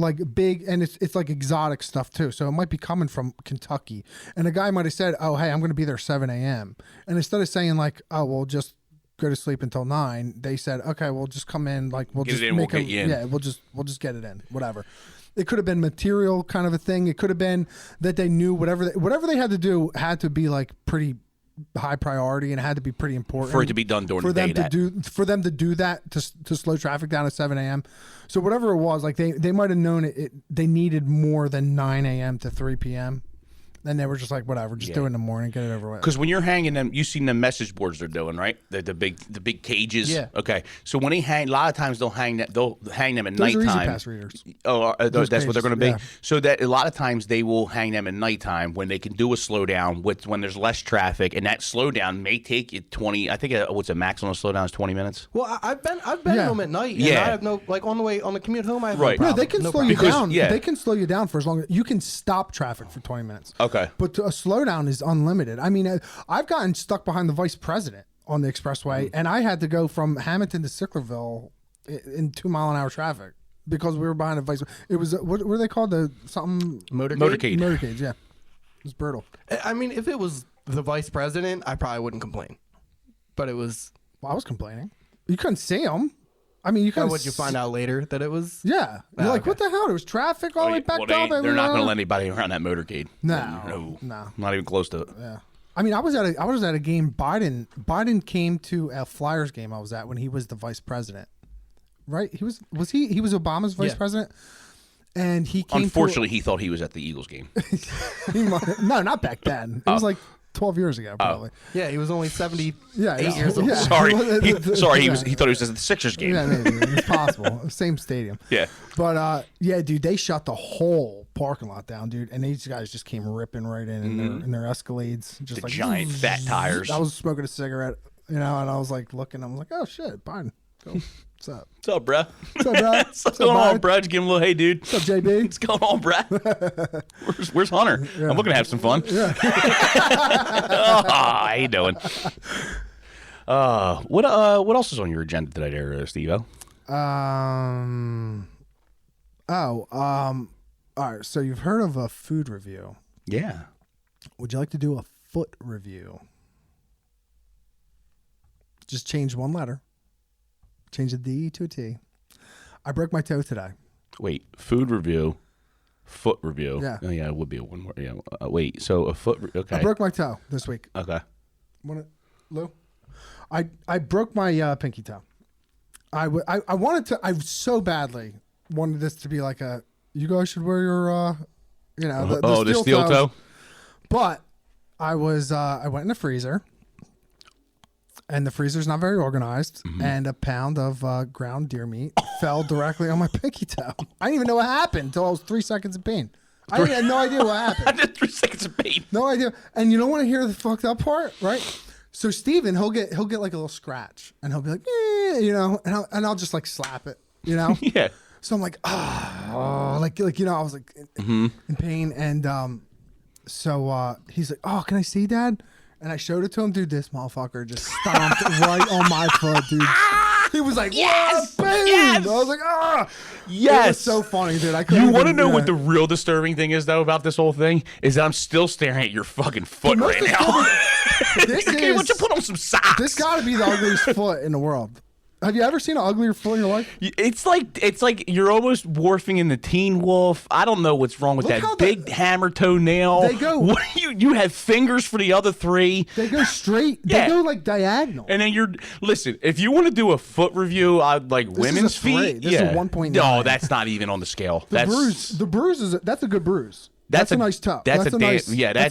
and it's like exotic stuff too. So it might be coming from Kentucky, and a guy might have said, "Oh, hey, I'm going to be there 7 a.m." And instead of saying like, "Oh, well, just go to sleep until 9," they said, "Okay, we'll just come in. Like, we'll Get just it in, make we'll get you in." Yeah, we'll just get it in. Whatever." It could have been material kind of a thing. It could have been that they knew whatever they had to do had to be like pretty high priority and it had to be pretty important For it to be done during the day, for them to do that to slow traffic down at 7 a.m. So whatever it was, like they might have known they needed more than 9 a.m. to 3 p.m. And they were just like, whatever, just do it in the morning, get it over with. Because when you're hanging them, you've seen the message boards they're doing, right? The big cages. Yeah. Okay. So when they hang, a lot of times they'll hang them at Those are nighttime. Easy Pass readers. Oh, that's what they're going to be. Yeah. So that a lot of times they will hang them at nighttime when they can do a slowdown when there's less traffic, and that slowdown may take you 20. I think what's a maximum slowdown is 20 minutes. Well, I've been in them at night. And Yeah. I have no on the commute home. I have Right. no No, problem. they can No slow you problem. down. yeah. They can slow you down for as long as you can stop traffic for 20 minutes. Okay. But a slowdown is unlimited. I mean, I've gotten stuck behind the vice president on the expressway, and I had to go from Hamilton to Sicklerville in 2 mile an hour traffic because we were behind a vice. It was what were they called? The something Motorcade. motorcades. Yeah, it was brutal. I mean, if it was the vice president, I probably wouldn't complain. But it was. Well, I was complaining. You couldn't see them. I mean, you couldn't. Would you find out later that it was? Yeah, you're like, what the hell? There was traffic all the way back down. They're not going to let anybody around that motorcade. No. Not even close to it. Yeah. I mean, I was at a game. Biden came to a Flyers game I was at when he was the vice president, right? He was Obama's vice Yeah. president, And he came. Unfortunately, he thought he was at the Eagles game. No, not back then. It was like 12 years ago, probably. Yeah, he was only 78 Yeah, years old. yeah. Sorry, he thought he was at the Sixers game. Yeah, maybe. It's possible. Same stadium. Yeah. But yeah, dude, they shut the whole parking lot down, dude, and these guys just came ripping right in their Escalades, just The like giant fat tires. I was smoking a cigarette, and I was like looking. I was like, oh shit, Biden. What's up? What's up, bruh? What's up, bro? What's going on, bruh? Just give him a little, hey, dude. What's up, JB? What's going on, bruh? Where's Hunter? I'm looking to have some fun. Yeah. How you doing? What else is on your agenda today, there, Steve-O? All right. So you've heard of a food review? Yeah. Would you like to do a foot review? Just change one letter. Change the D to a T. I broke my toe today. Wait, food review, foot review. Yeah. Oh, yeah, it would be a one word. Yeah. Wait, so a foot. Okay. I broke my toe this week. Okay. Want it, Lou? I broke my pinky toe. I wanted to. I so badly wanted this to be like a. You guys should wear your. The steel toe. But I was. I went in the freezer. And the freezer's not very organized, and a pound of ground deer meat fell directly on my pinky toe. I didn't even know what happened until I was 3 seconds of pain. I had no idea what happened. I did 3 seconds of pain. No idea. And you don't want to hear the fucked up part, right? So Steven, he'll get like a little scratch, and he'll be like, and I'll just like slap it, Yeah. So I'm like, like I was like in pain, and so he's like, oh, can I see, Dad? And I showed it to him, dude. This motherfucker just stomped right on my foot, dude. He was like, Yes! "What?" Boom! Yes! I was like, "Ah!" Yes. It was so funny, dude. You want to know what the real disturbing thing is, though, about this whole thing? Is that I'm still staring at your fucking foot most right now. This Okay, why don't you put on some socks? This got to be the ugliest foot in the world. Have you ever seen an uglier foot in your life? It's like you're almost morphing into Teen Wolf. I don't know what's wrong with Look how that big hammer toenail. They go- What you have fingers for the other three. They go straight. Yeah. They go like diagonal. And then listen. If you want to do a foot review, I'd like women's is a 3. feet. This is a yeah, 1.9. No, that's not even on the scale. The bruise is that's a good bruise. That's a nice toe. That's a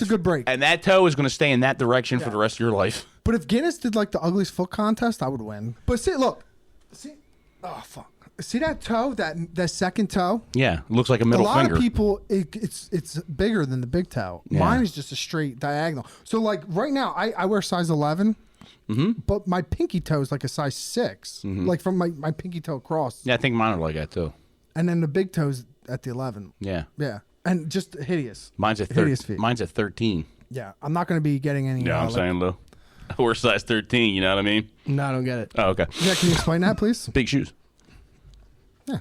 good break. And that toe is going to stay in that direction for the rest of your life. But if Guinness did like the ugliest foot contest, I would win. But see, oh fuck, see that toe, that second toe. Yeah, it looks like a middle A lot finger. of people, it's bigger than the big toe. Yeah. Mine is just a straight diagonal. So like right now, I wear size 11, but my pinky toe is like a size 6, like from my pinky toe across. Yeah, I think mine are like that too. And then the big toe's at the 11. Yeah. Yeah, and just hideous. Mine's at Hideous feet. Mine's at 13. Yeah, I'm not going to be getting any. Yeah, I'm saying, Lou. We're size 13, you know what I mean? No, I don't get it. Oh, okay. Yeah, can you explain that, please? Big shoes. Yeah.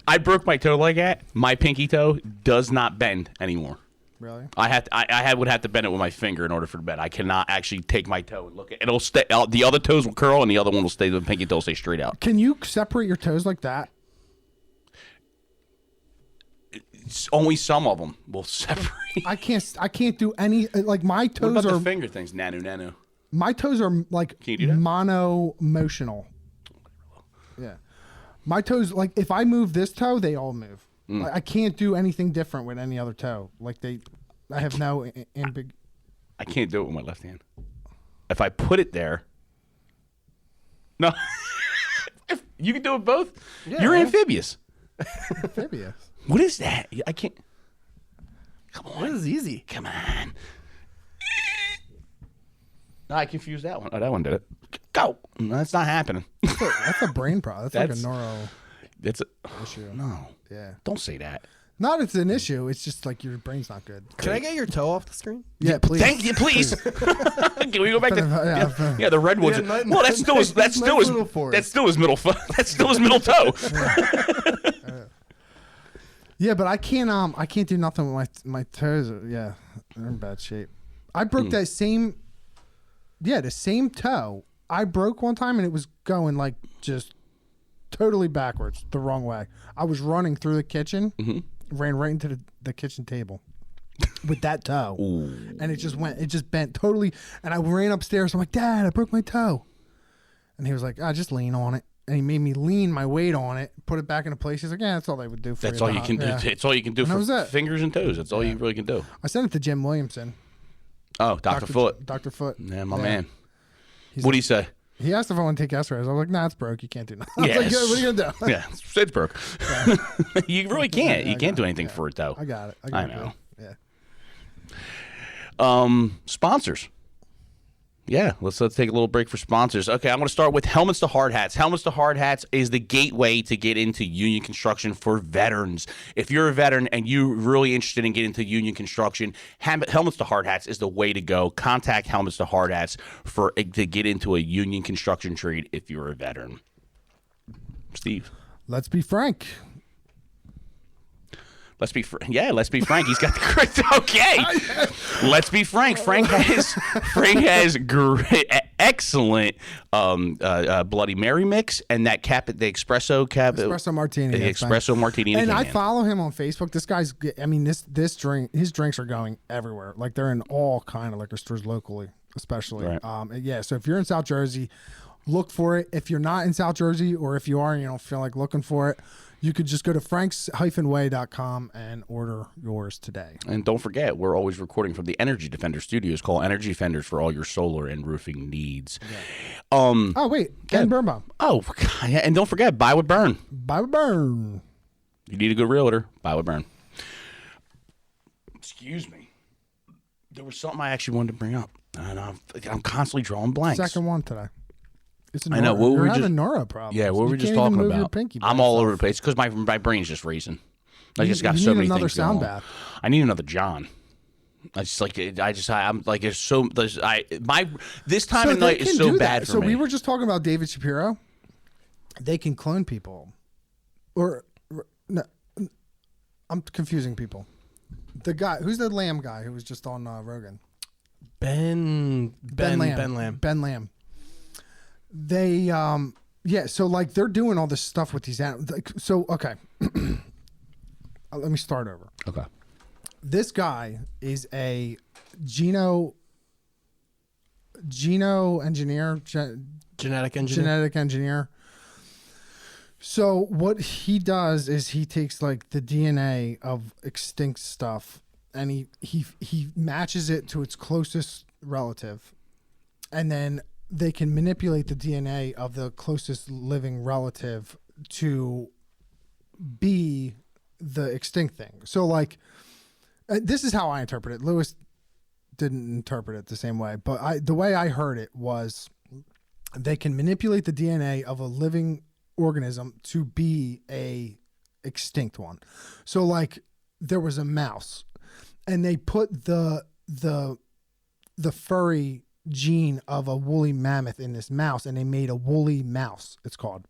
I broke my toe like that. My pinky toe does not bend anymore. Really? I would have to bend it with my finger in order for it to bend. I cannot actually take my toe and look at it. It'll stay. The other toes will curl, and the other one will stay. The pinky toe will stay straight out. Can you separate your toes like that? Only some of them will separate. I can't do any, like my What toes about are the finger things? Nanu. my toes are like Can you do that? mono-motional. Yeah. My toes, like if I move this toe, they all move. I can't do anything different with any other toe. Like I have no big. I can't do it with my left hand. If I put it there. No. If you can do it both. Yeah. You're amphibious. Amphibious. What is that? I can't. Come on. This is easy. Come on. No, I confused that one. Oh, that one did it. Go. No, that's not happening. That's a brain problem. That's like That's- a neuro It's a issue. no. Yeah. Don't say that. Not it's an issue. It's just like your brain's not good. Can I get your toe off the screen? Yeah, please. Thank you, please. Can we go back to Yeah, the redwoods? Yeah, nice- Well, that's still his. That's nice still his. little forest. That's still his middle. That's still his middle toe. Yeah, but I can't do nothing with my toes. Yeah, they're in bad shape. I broke that same. Yeah, the same toe I broke one time, and it was going like just totally backwards, the wrong way. I was running through the kitchen, ran right into the kitchen table with that toe, and it just bent totally. And I ran upstairs. I'm like, Dad, I broke my toe, and he was like, just lean on it. and he made me lean my weight on it, put it back into place. He's like, yeah, that's all they would do for you. That's all you can do. Yeah. It's all you can do And that was for it. fingers and toes. That's all you really can do. I sent it to Jim Williamson. Oh, Dr. Foot. Dr. Foot. Yeah, my man. He's What do you say? He asked if I want to take S-rays. I was like, nah, it's broke. You can't do nothing. I was Yes. like, what are you going to do? Yeah, it's broke. You really can't. You can't do anything for it, though. I got it. I know. Yeah. Sponsors. Yeah, let's take a little break for sponsors. Okay, I'm going to start with Helmets to Hardhats. Helmets to Hardhats is the gateway to get into union construction for veterans. If you're a veteran and you're really interested in getting into union construction, Helmets to Hardhats is the way to go. Contact Helmets to Hardhats to get into a union construction trade if you're a veteran. Steve. Let's be frank. Let's be frank. He's got the correct. Okay. Let's be frank. Frank has great, excellent Bloody Mary mix and that the espresso martini. The espresso martini. And I follow him on Facebook. This guy's. I mean, this drink. His drinks are going everywhere. Like they're in all kind of liquor stores locally, especially. Right. Yeah. So if you're in South Jersey, look for it. If you're not in South Jersey, or if you are and you don't feel like looking for it, you could just go to franks-way.com and order yours today. And don't forget, we're always recording from the Energy Defender Studios. Call Energy Defenders for all your solar and roofing needs. Yeah. Oh, wait. Ken Birnbaum. Oh, yeah, and don't forget, buy with Burn. Buy with Burn. You need a good realtor, buy with Burn. Excuse me. There was something I actually wanted to bring up, and I'm constantly drawing blanks. Second one today. I know. You're having neuro problems. Yeah, what were we just can't even talking move your about? pinky by I'm all yourself. over the place because my brain's just racing. I just got you so need many another things sound going on. bath. I need another John. I'm like it's so this time of they night is can so do bad that. for so me. we were just talking about David Shapiro. They can clone people, or no, I'm confusing people. The guy who's the Lamb guy who was just on Rogan. Ben Lamb. Ben Lamb. They so like they're doing all this stuff with these animals. Like, so okay, let me start over. Okay. This guy is a geno engineer, Genetic engineer. genetic engineer. So what he does is he takes like the DNA of extinct stuff and he matches it to its closest relative, and then they can manipulate the DNA of the closest living relative to be the extinct thing. So like, this is how I interpret it. Lewis didn't interpret it the same way, but the way I heard it was they can manipulate the DNA of a living organism to be a extinct one. So like there was a mouse and they put the furry gene of a woolly mammoth in this mouse and they made a woolly mouse, it's called.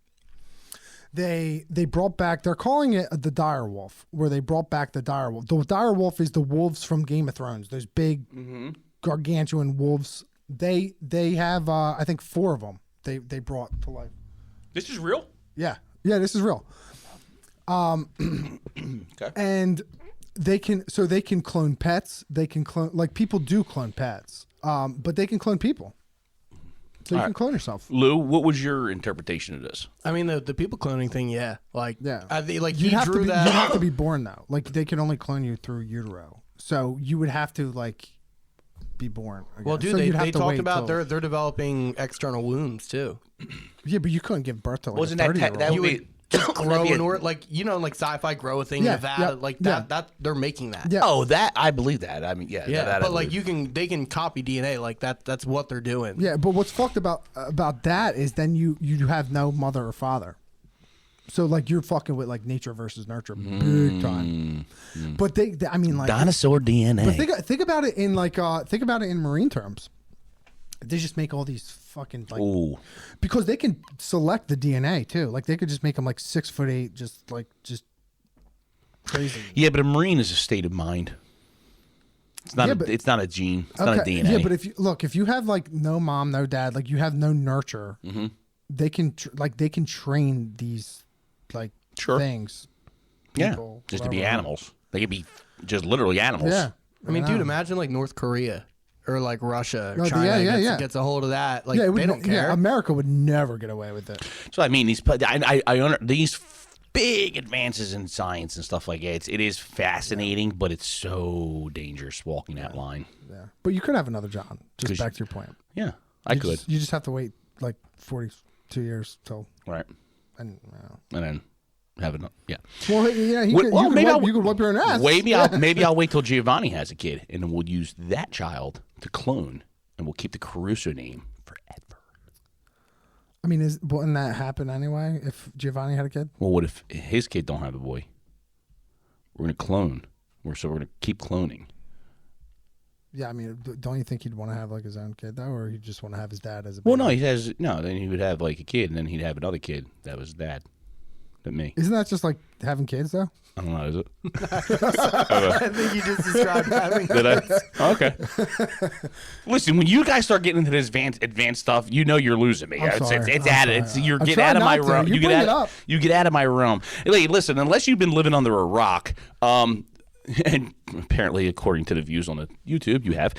They brought back, they're calling it the dire wolf, where they brought back the dire wolf. The dire wolf is the wolves from Game of Thrones, those big gargantuan wolves. They have I think 4 of them they brought to life. This is real? Yeah, this is real. Okay. And they can clone pets. They can clone, like people do clone pets, but they can clone people. So you can clone yourself. Lou, what was your interpretation of this? I mean, the people cloning thing, yeah. Like, Yeah. I think, like, You he have drew to be, that. you have to be born though. Like they can only clone you through utero. So you would have to like be born. I Well, guess. dude, So you'd have they to talked wait about till- they're developing external wombs too. Yeah, but you couldn't give birth to like Wasn't a that 30-year-old. that You would would be just grow that'd be in a- order, like like sci-fi grow a thing, Yeah, Nevada, yeah, like yeah. that they're making that. Yeah. Oh, that I believe that. I mean, yeah, Yeah, that I but like believe. they can copy DNA like that. That's what they're doing. Yeah, but what's fucked about that is then you have no mother or father. So like you're fucking with like nature versus nurture big time. But they I mean like Dinosaur DNA. but think about it in like think about it in marine terms. They just make all these fucking like Ooh. because they can select the DNA too. Like they could just make them like 6'8", just crazy. Yeah, but a marine is a state of mind. It's not. Yeah, but- it's not a gene. It's not a DNA. Yeah, but if you have like no mom, no dad, like you have no nurture, they can they can train these like Sure. things. yeah, people, just to be whatever. animals. They could be just literally animals. Yeah, I mean, dude, imagine like North Korea or like Russia or No, China gets a hold of that. Like it would, they don't care. Yeah, America would never get away with it. So I mean, these big advances in science and stuff like that. It is fascinating, but it's so dangerous walking that line. Yeah, but you could have another John. Just back to your point. Yeah, I could. You just have to wait like 42 years till Right. And then have it. Yeah. Well, yeah. You could wipe your own ass. Maybe I'll wait till Giovanni has a kid, and then we'll use that child to clone, and we'll keep the Caruso name forever. I mean, wouldn't that happen anyway if Giovanni had a kid? Well, what if his kid don't have a boy? We're gonna clone. We're gonna keep cloning. Yeah, I mean, don't you think he'd want to have like his own kid though, or he'd just want to have his dad as a baby? Well, no, then he would have like a kid, and then he'd have another kid that was dad. Than me. Isn't that just like having kids though? I don't know, is it? I think you just described having Did I? Okay. Listen, when you guys start getting into this advanced stuff, you know you're losing me. I'm sorry. You're getting out of my realm. You get out of my realm. Hey, listen, unless you've been living under a rock, and apparently, according to the views on the YouTube, you have.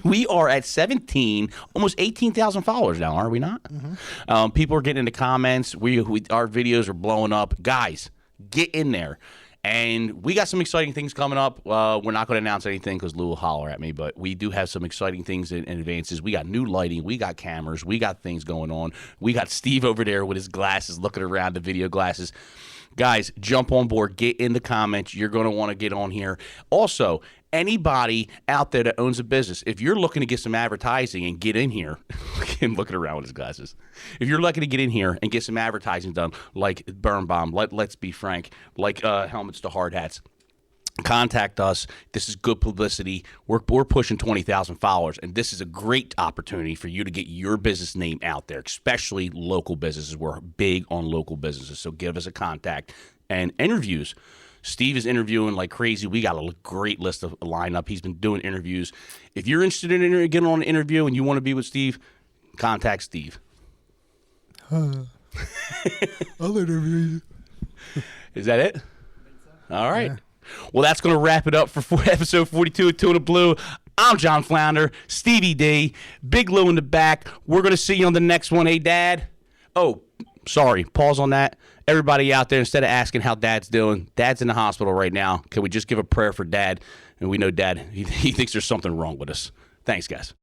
We are at 17, almost 18,000 followers now, are we not? Mm-hmm. People are getting into comments. Our videos are blowing up. Guys, get in there. And we got some exciting things coming up. We're not going to announce anything because Lou will holler at me, but we do have some exciting things in advances. We got new lighting. We got cameras. We got things going on. We got Steve over there with his glasses looking around, the video glasses. Guys, jump on board. Get in the comments. You're going to want to get on here. Also, anybody out there that owns a business, if you're looking to get some advertising and get in here, him looking around with his glasses. If you're looking to get in here and get some advertising done, like Burn Bomb, Let's Be Frank, like Helmets to Hardhats, contact us. This is good publicity. We're pushing 20,000 followers, and this is a great opportunity for you to get your business name out there, especially local businesses. We're big on local businesses, so give us a contact. And interviews. Steve is interviewing like crazy. We got a great list of lineup. He's been doing interviews. If you're interested in getting on an interview and you want to be with Steve, contact Steve. I'll interview you. Is that it? All right. Yeah. Well, that's going to wrap it up for episode 42 of Tuna Blue. I'm John Flounder, Stevie D, Big Lou in the back. We're going to see you on the next one. Hey, Dad. Oh, sorry. Pause on that. Everybody out there, instead of asking how Dad's doing, Dad's in the hospital right now. Can we just give a prayer for Dad? And we know Dad, he thinks there's something wrong with us. Thanks, guys.